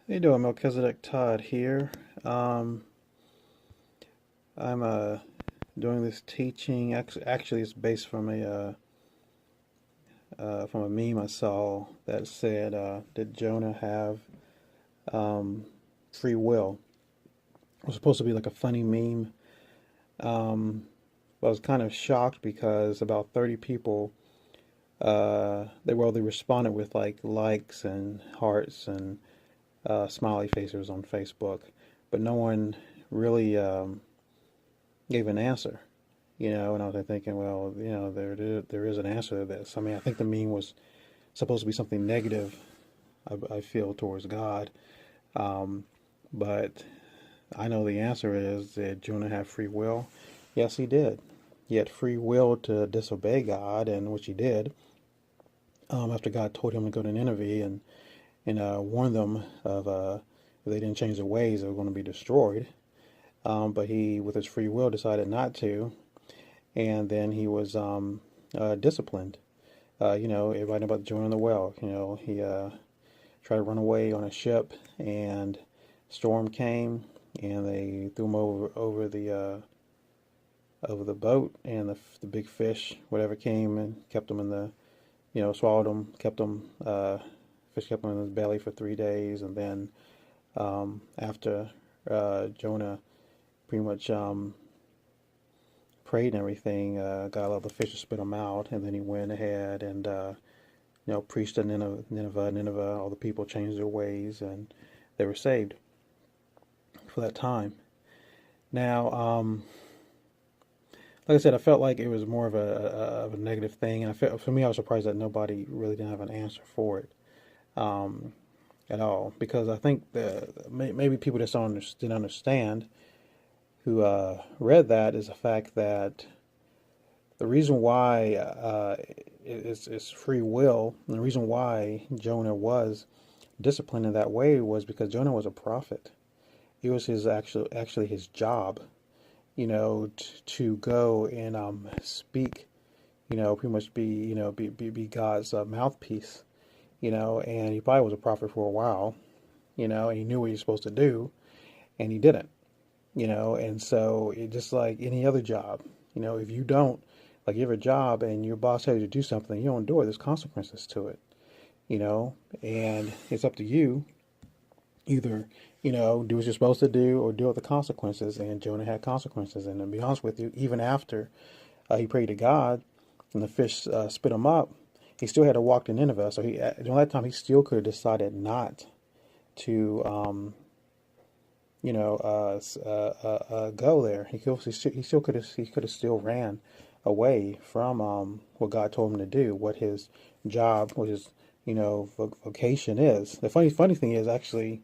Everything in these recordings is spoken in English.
How you doing, Melchizedek Todd here. I'm doing this teaching. Actually, it's based from a meme I saw that said, "Did Jonah have um, free will?" It was supposed to be like a funny meme. But I was kind of shocked because about 30 people they responded with like likes and hearts and smiley faces on Facebook, but no one really gave an answer. And I was thinking, well, there is an answer to this. I mean, I think the meme was supposed to be something negative, I feel, towards God. Um, but I know the answer is, did Jonah have free will? Yes, he did. He had free will to disobey God, and which he did. After God told him to go to Nineveh and warn them of if they didn't change their ways, they were going to be destroyed. But he, with his free will, decided not to, and then he was disciplined. Everybody know about Jonah in the well. He tried to run away on a ship, and storm came, and they threw him over the boat, and the big fish, whatever, came and kept him in the, swallowed him, kept him. Fish kept him in his belly for 3 days, and then after Jonah pretty much prayed and everything, God allowed the fish to spit him out, and then he went ahead and preached to Nineveh. All the people changed their ways, and they were saved for that time. Now, like I said, I felt like it was more of a negative thing, and for me, I was surprised that nobody really didn't have an answer for it at all, because I think maybe people just didn't understand who read that is the fact that the reason why it's free will, and the reason why Jonah was disciplined in that way was because Jonah was a prophet. It was his actually his job, to go and speak, pretty much be God's mouthpiece, and he probably was a prophet for a while, and he knew what he was supposed to do, and he didn't, and so it just like any other job, if you don't, like, you have a job and your boss tells you to do something, you don't do it, there's consequences to it, and it's up to you either, do what you're supposed to do or deal with the consequences. And Jonah had consequences. And to be honest with you, even after he prayed to God and the fish spit him up, he still had to walk to Nineveh. So during that time, he still could have decided not to, go there. He still could have still ran away from what God told him to do, what his job, what his vocation is. The funny thing is, actually,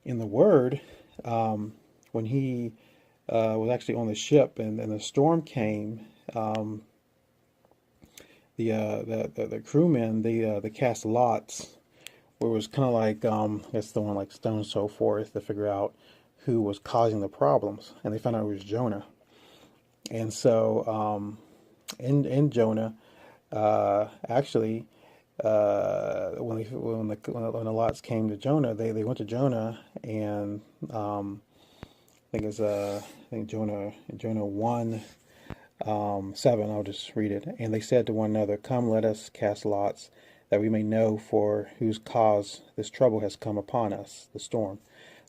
in the Word, when he was actually on the ship and the storm came, the crewmen, they cast lots, where it was kind of like, I guess, throwing like stones and so forth to figure out who was causing the problems, and they found out it was Jonah. And so in Jonah, actually, when the lots came to Jonah, they went to Jonah, and I think Jonah 1:7. I'll just read it. And they said to one another, "Come, let us cast lots, that we may know for whose cause this trouble has come upon us, the storm."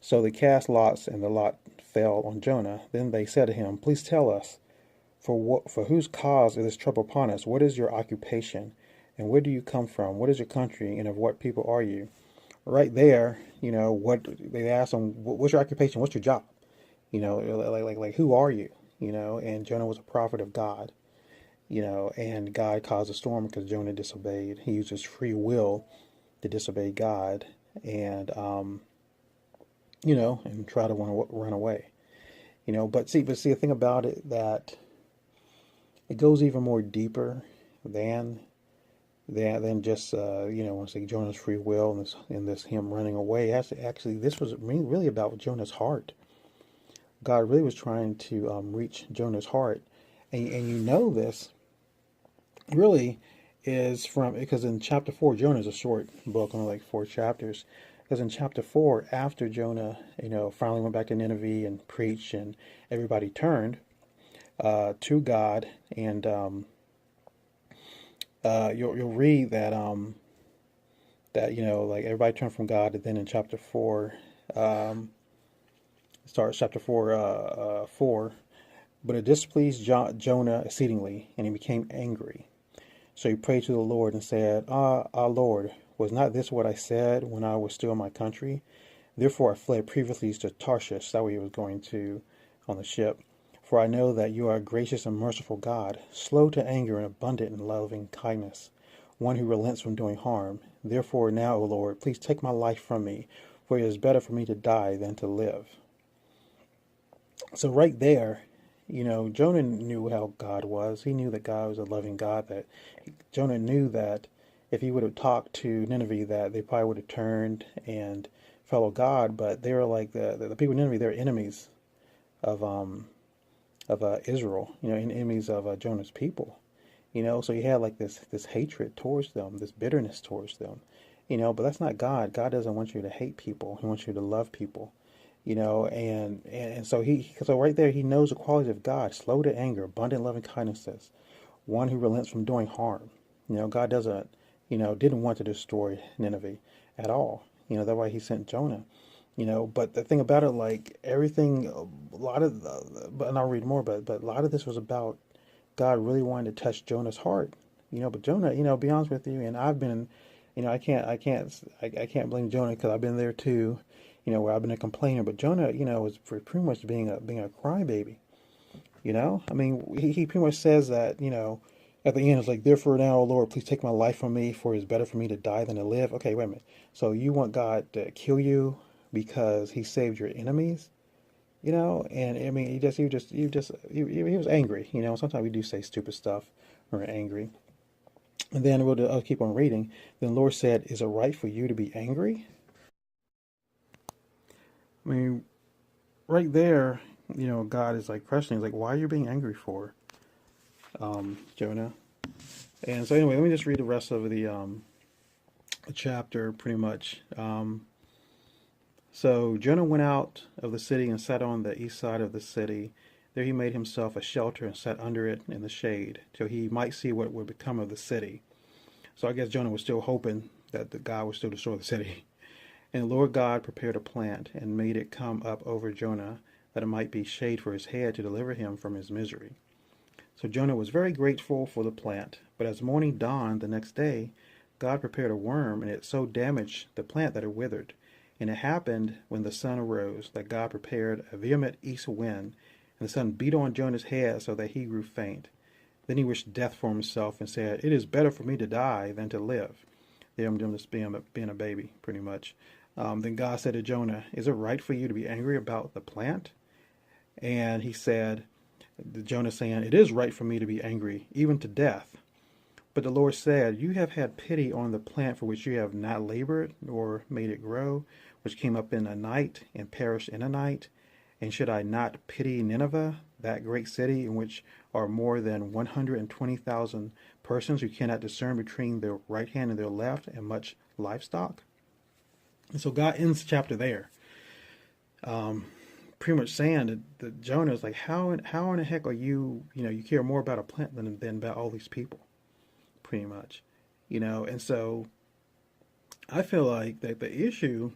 So they cast lots, and the lot fell on Jonah. Then they said to him, "Please tell us, for whose cause is this trouble upon us? What is your occupation? And where do you come from? What is your country? And of what people are you?" Right there, what they asked him, "What's your occupation? What's your job? Like who are you?" And Jonah was a prophet of God, and God caused a storm because Jonah disobeyed. He used his free will to disobey God, and and try to run away. But see, the thing about it, that it goes even more deeper than just once like Jonah's free will and this him running away. Actually, this was really about Jonah's heart. God really was trying to reach Jonah's heart, and this really is from, because in chapter 4, Jonah is a short book, only like 4 chapters. Because in chapter 4, after Jonah, finally went back to Nineveh and preached, and everybody turned to God, and you'll read that like everybody turned from God, and then in chapter 4, um, starts chapter 4. But it displeased Jonah exceedingly, and he became angry. So he prayed to the Lord and said, our Lord, was not this what I said when I was still in my country? Therefore I fled previously to Tarshish, that way he was going to on the ship. For I know that you are a gracious and merciful God, slow to anger and abundant in loving kindness, one who relents from doing harm. Therefore now, O Lord, please take my life from me, for it is better for me to die than to live. So right there, Jonah knew how God was. He knew that God was a loving God. That Jonah knew that if he would have talked to Nineveh, that they probably would have turned and followed God. But they were like the people in Nineveh. They're enemies of Israel. And enemies of Jonah's people. So he had like this hatred towards them, this bitterness towards them. But that's not God. God doesn't want you to hate people. He wants you to love people. And so right there he knows the qualities of God: slow to anger, abundant loving kindnesses, one who relents from doing harm. God doesn't, didn't want to destroy Nineveh at all. That's why he sent Jonah. But the thing about it, like everything, a lot of, but and I'll read more, but a lot of this was about God really wanted to touch Jonah's heart. But Jonah, be honest with you, and I've been, I can't blame Jonah because I've been there too. Where I've been a complainer, but Jonah, was pretty much being a crybaby. I mean, he pretty much says that, at the end, it's like, therefore now, O Lord, please take my life from me, for it is better for me to die than to live. Okay, wait a minute. So you want God to kill you because he saved your enemies? And I mean, he was angry. Sometimes we do say stupid stuff when we're angry. And then I'll keep on reading. Then the Lord said, is it right for you to be angry? I mean, right there, God is like questioning, like, why are you being angry for, Jonah? And so anyway, let me just read the rest of the chapter pretty much. So Jonah went out of the city and sat on the east side of the city. There he made himself a shelter and sat under it in the shade till he might see what would become of the city. So I guess Jonah was still hoping that the God would still destroy the city. And the Lord God prepared a plant and made it come up over Jonah, that it might be shade for his head to deliver him from his misery. So Jonah was very grateful for the plant. But as morning dawned the next day, God prepared a worm, and it so damaged the plant that it withered. And it happened when the sun arose that God prepared a vehement east wind, and the sun beat on Jonah's head so that he grew faint. Then he wished death for himself and said, it is better for me to die than to live. There I'm just being a baby, pretty much. Then God said to Jonah, is it right for you to be angry about the plant? And he said, Jonah saying, it is right for me to be angry, even to death. But the Lord said, you have had pity on the plant for which you have not labored, nor made it grow, which came up in a night and perished in a night. And should I not pity Nineveh, that great city in which are more than 120,000 persons who cannot discern between their right hand and their left, and much livestock? And so God ends the chapter there. Pretty much saying that Jonah is like, how in the heck are you, you care more about a plant than about all these people, pretty much, and so I feel like that the issue,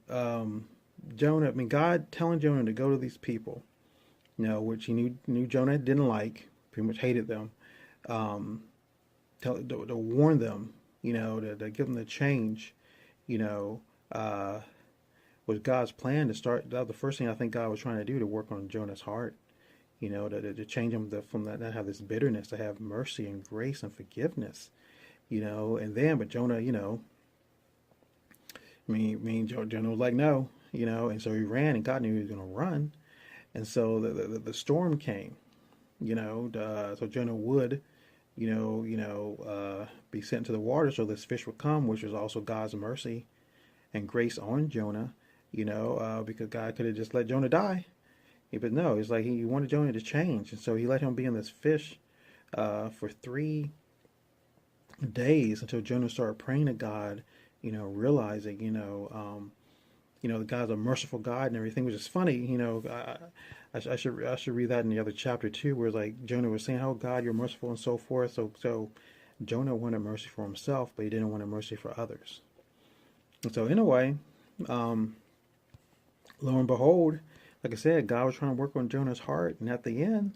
Jonah, I mean, God telling Jonah to go to these people, which he knew Jonah didn't like, pretty much hated them, to warn them, to give them the change, was God's plan to start. That was the first thing I think God was trying to do, to work on Jonah's heart, to change him from that, not have this bitterness, to have mercy and grace and forgiveness, and then, but Jonah, Jonah was like, no, and so he ran, and God knew he was going to run. And so the storm came, so Jonah would, be sent to the water so this fish would come, which was also God's mercy and grace on Jonah, because God could have just let Jonah die. But no, it's like he wanted Jonah to change. And so he let him be in this fish for 3 days until Jonah started praying to God realizing, the God's a merciful God and everything, which is funny. I should read that in the other chapter too, where like Jonah was saying, "Oh God, you're merciful," and so forth. So Jonah wanted mercy for himself, but he didn't want mercy for others. And so in a way, um, lo and behold, like I said, God was trying to work on Jonah's heart, and at the end,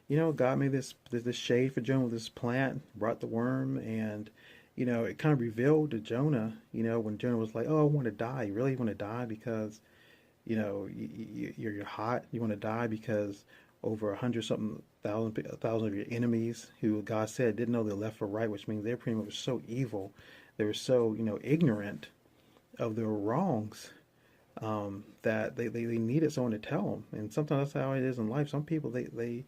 God made this shade for Jonah with this plant, brought the worm, and it kind of revealed to Jonah, when Jonah was like, "Oh, I want to die." You really want to die because you're hot. You want to die because over 100 something thousand of your enemies, who God said didn't know their left or right, which means they're pretty much so evil, they were so ignorant of their wrongs, that they needed someone to tell them. And sometimes that's how it is in life. Some people they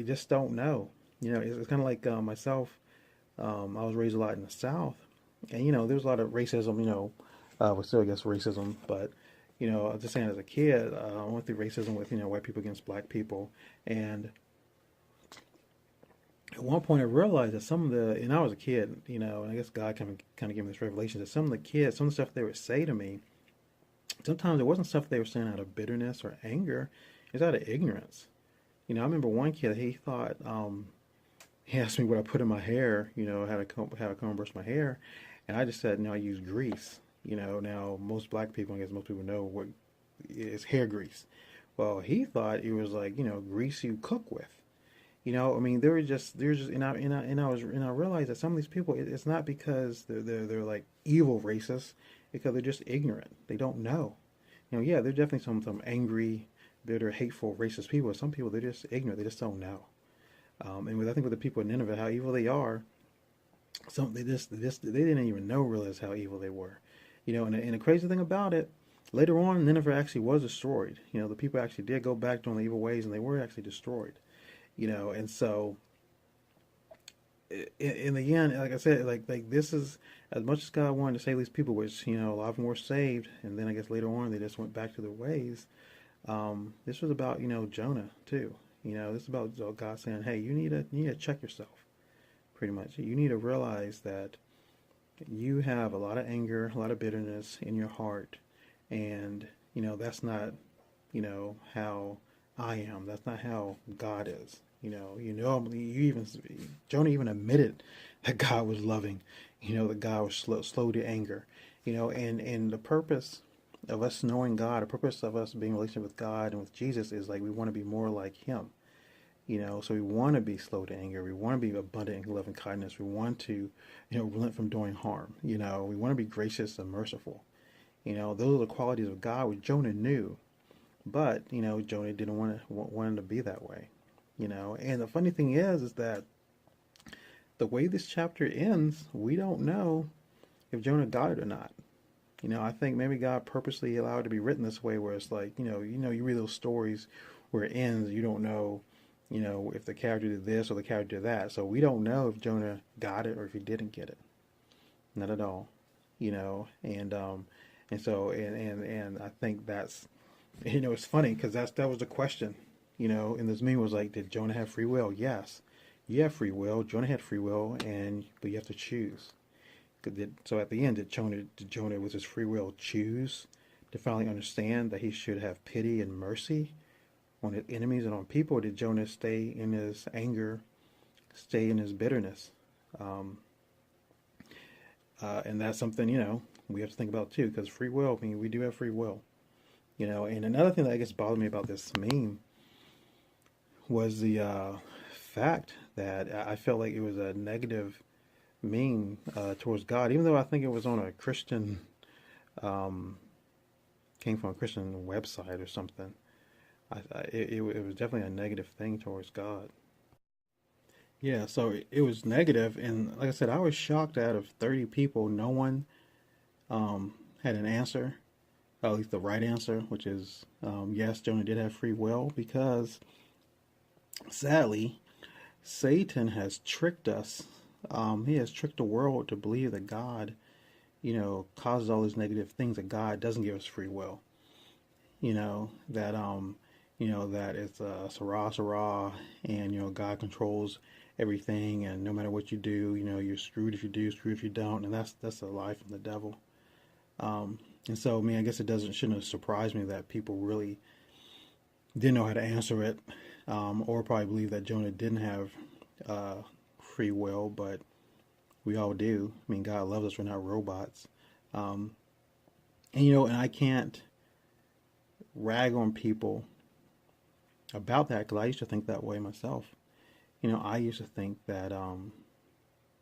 just don't know. It's kind of like myself. I was raised a lot in the South, and there was a lot of racism. We still, I guess, racism, but I was just saying, as a kid, I went through racism with white people against black people, and at one point I realized that and I was a kid, and I guess God kind of gave me this revelation that some of the kids, some of the stuff they would say to me, sometimes it wasn't stuff they were saying out of bitterness or anger, it was out of ignorance. I remember one kid, he thought, he asked me what I put in my hair, how to comb and brush my hair, and I just said, no, I use grease. Now most black people, I guess most people know what is hair grease. Well, he thought it was like, grease you cook with. I mean, they're just, and I realized that some of these people, it's not because they're like evil racists, because they're just ignorant. They don't know. Yeah, there's definitely some angry, bitter, hateful, racist people. Some people, they're just ignorant. They just don't know. I think with the people in Nineveh, how evil they are, they didn't even realize how evil they were. And the crazy thing about it, later on, Nineveh actually was destroyed. The people actually did go back doing the evil ways, and they were actually destroyed. And so in the end, like I said, like this is, as much as God wanted to save these people, which a lot of them were saved, and then I guess later on they just went back to their ways. This was about Jonah too. This is about God saying, "Hey, you need to check yourself. Pretty much, you need to realize that you have a lot of anger, a lot of bitterness in your heart, and that's not how I am. That's not how God is. Jonah even admitted that God was loving. That God was slow to anger. And the purpose of us knowing God, the purpose of us being in a relationship with God and with Jesus is like we want to be more like Him. So we want to be slow to anger. We want to be abundant in love and kindness. We want to, relent from doing harm. We want to be gracious and merciful. Those are the qualities of God, which Jonah knew, but Jonah didn't want it to be that way. And the funny thing is that the way this chapter ends, we don't know if Jonah got it or not. I think maybe God purposely allowed it to be written this way, where it's like, you read those stories where it ends, you don't know, if the character did this or the character did that. So we don't know if Jonah got it or if he didn't get it. Not at all. And so and I think that's, it's funny because that was the question, in this meme was like, did Jonah have free will? Yes, you have free will. Jonah had free will, but you have to choose. So at the end, did Jonah with his free will choose to finally understand that he should have pity and mercy on his enemies and on people? Or did Jonah stay in his anger, stay in his bitterness? And that's something, we have to think about too, because free will, I mean, we do have free will. And another thing that I guess bothered me about this meme was the fact that I felt like it was a negative meme towards God, even though I think it was on a Christian, came from a Christian website or something. It was definitely a negative thing towards God. Yeah, so it was negative, and like I said, I was shocked. Out of 30 people, no one had an answer, or at least the right answer, which is yes, Jonah did have free will, because sadly, Satan has tricked us. He has tricked the world to believe that God, causes all these negative things, that God doesn't give us free will. That that it's Sarah, Sarah, and God controls everything, and no matter what you do, you're screwed if you do, screwed if you don't, and that's a lie from the devil. And so, I mean, I guess shouldn't have surprised me that people really didn't know how to answer it, or probably believe that Jonah didn't have uh, free will, but we all do. I mean, God loves us; we're not robots. Um, and I can't rag on people about that because I used to think that way myself. I used to think that, I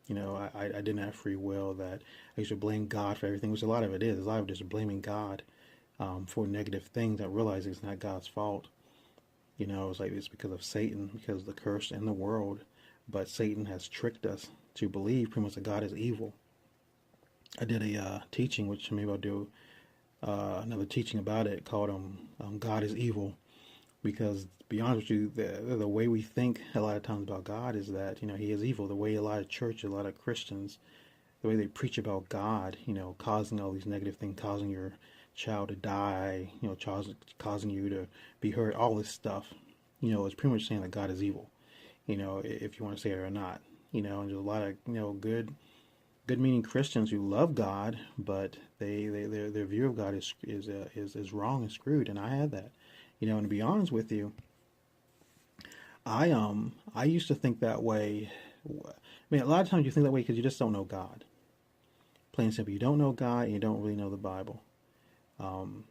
didn't have free will, that I used to blame God for everything, which a lot of it is. A lot of it is blaming God for negative things, that realizing it's not God's fault. It's like it's because of Satan, because of the curse in the world. But Satan has tricked us to believe pretty much that God is evil. I did a teaching, which maybe I'll do another teaching about it, called God is Evil. Because, to be honest with you, the way we think a lot of times about God is that, he is evil. The way a lot of churches, a lot of Christians, the way they preach about God, causing all these negative things, causing your child to die, causing you to be hurt, all this stuff, is pretty much saying that God is evil, if you want to say it or not. And there's a lot of, good meaning Christians who love God, but their view of God is wrong and screwed, and I had that. And to be honest with you, I used to think that way. I mean, a lot of times you think that way because you just don't know God. Plain and simple, you don't know God, and you don't really know the Bible. And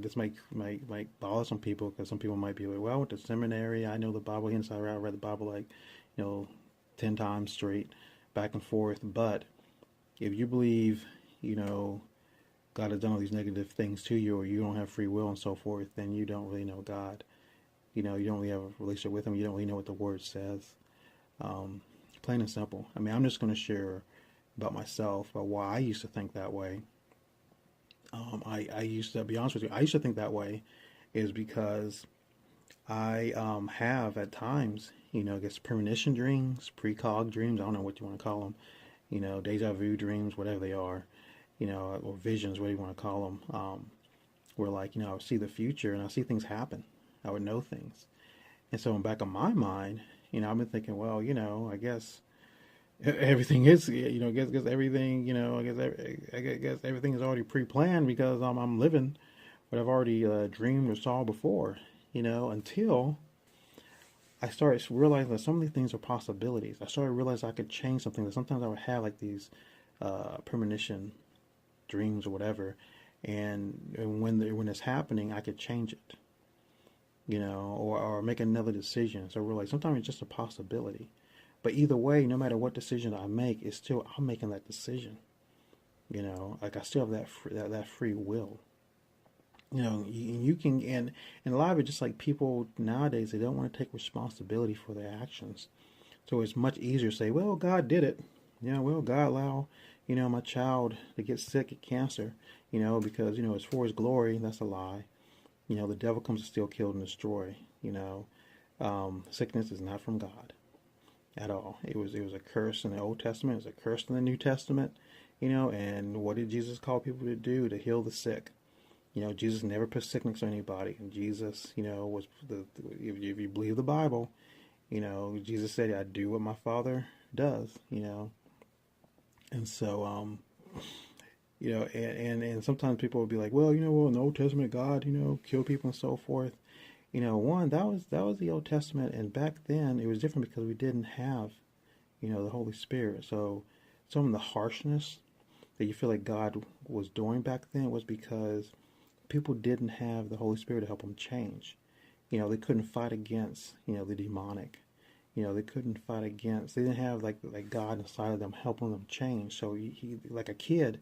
this might bother some people, because some people might be like, well, I went to seminary, I know the Bible inside out, I read the Bible 10 times straight, back and forth. But if you believe, God has done all these negative things to you, or you don't have free will and so forth, then you don't really know God. You don't really have a relationship with Him. You don't really know what the Word says. Plain and simple. I mean, I'm just going to share about myself, about why I used to think that way. I used to, be honest with you, I used to think that way is because I have at times, I guess premonition dreams, precog dreams, I don't know what you want to call them, deja vu dreams, whatever they are, or visions, what do you want to call them, where I would see the future and I see things happen. I would know things. And so in the back of my mind, I've been thinking, well, I guess everything is, I guess everything, I guess everything is already pre-planned, because I'm living what I've already dreamed or saw before, until I started realizing that some of these things are possibilities. I started realizing I could change something. That sometimes I would have these premonition dreams or whatever, and when it's happening, I could change it, or make another decision. So I realized sometimes it's just a possibility. But either way, no matter what decision I make, it's still I'm making that decision. I still have that free will. You can, and a lot of it, just like people nowadays, they don't want to take responsibility for their actions. So it's much easier to say, well, God did it. Well, God allowed, my child to get sick, get cancer, because, it's for His glory. That's a lie. The devil comes to steal, kill, and destroy. Sickness is not from God at all. It was a curse in the Old Testament. It's a curse in the New Testament. And what did Jesus call people to do? To heal the sick. Jesus never put sickness on anybody. And Jesus, was if you believe the Bible, Jesus said, I do what my Father does, And so, and sometimes people will be like, well, in the Old Testament, God, kill people and so forth. One, that was the Old Testament, and back then it was different because we didn't have, the Holy Spirit. So some of the harshness that you feel like God was doing back then was because people didn't have the Holy Spirit to help them change. They couldn't fight against, the demonic. They couldn't fight against. They didn't have like God inside of them helping them change. So he like a kid,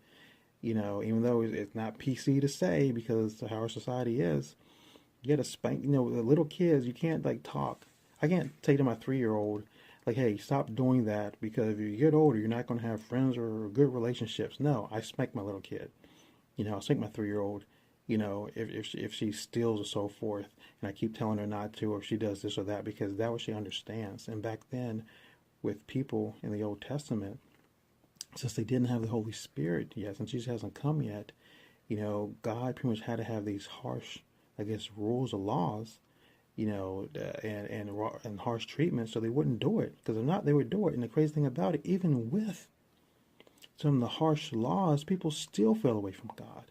even though it's not PC to say because of how our society is. You gotta spank, the little kids, you can't talk. I can't say to my 3-year-old, hey, stop doing that, because if you get older, you're not gonna have friends or good relationships. No, I spank my little kid. I spank my 3-year-old, if she steals or so forth, and I keep telling her not to, or if she does this or that, because that's what she understands. And back then, with people in the Old Testament, since they didn't have the Holy Spirit yet, since Jesus hasn't come yet, God pretty much had to have these harsh, I guess, rules or laws, and harsh treatment, so they wouldn't do it. Because if not, they would do it. And the crazy thing about it, even with some of the harsh laws, people still fell away from God.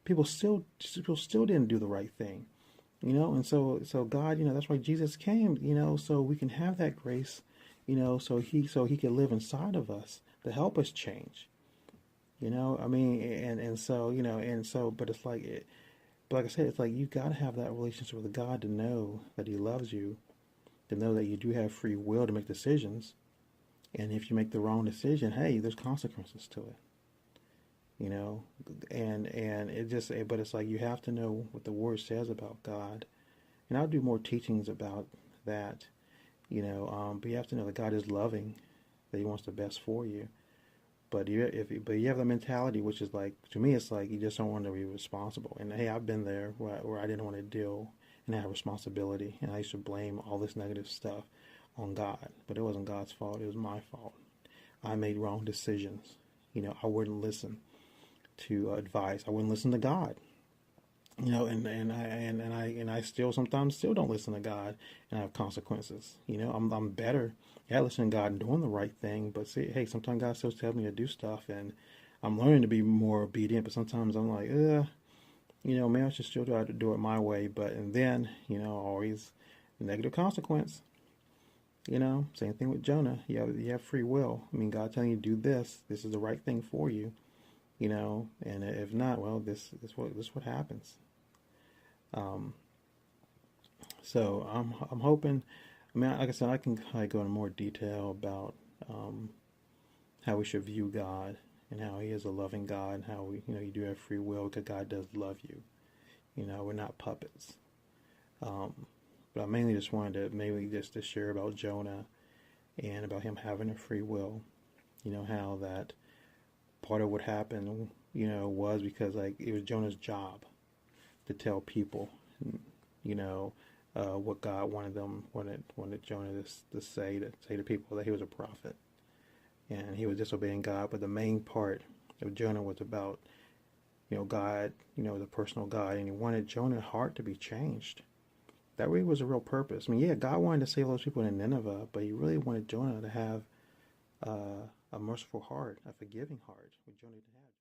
People still didn't do the right thing. And so God, that's why Jesus came, so we can have that grace, so he can live inside of us to help us change. I mean, and so, but it's like but like I said, it's like you got to have that relationship with God to know that He loves you, to know that you do have free will to make decisions, and if you make the wrong decision, hey, there's consequences to it. you know and it just but it's like you have to know what the word says about God, and I'll do more teachings about that. But you have to know that God is loving, that He wants the best for you. But you have the mentality, which is like, to me, it's like you just don't want to be responsible. And hey, I've been there where I didn't want to deal and have responsibility, and I used to blame all this negative stuff on God, but it wasn't God's fault. It was my fault. I made wrong decisions. I wouldn't listen to advice. I wouldn't listen to God. And I still don't listen to God, and I have consequences. I'm better at listening to God and doing the right thing. But see, hey, sometimes God still tells me to do stuff, and I'm learning to be more obedient. But sometimes I'm like, maybe I should still try to do it my way. And then, always negative consequence. Same thing with Jonah. You have free will. I mean, God telling you to do this. This is the right thing for you. And if not, well, this what happens. Um, so I'm hoping. I mean, like I said, I can go into more detail about um, how we should view God and how He is a loving God, and how you do have free will because God does love you. We're not puppets. Um, but I mainly just wanted to maybe just to share about Jonah and about him having a free will. How that part of what happened, was because like it was Jonah's job to tell people, you know, what God wanted Jonah to say to people, that he was a prophet, and he was disobeying God. But the main part of Jonah was about God, the personal God, and he wanted Jonah's heart to be changed. That really was a real purpose. I mean, yeah, God wanted to save those people in Nineveh, but He really wanted Jonah to have a merciful heart, a forgiving heart, which Jonah didn't have.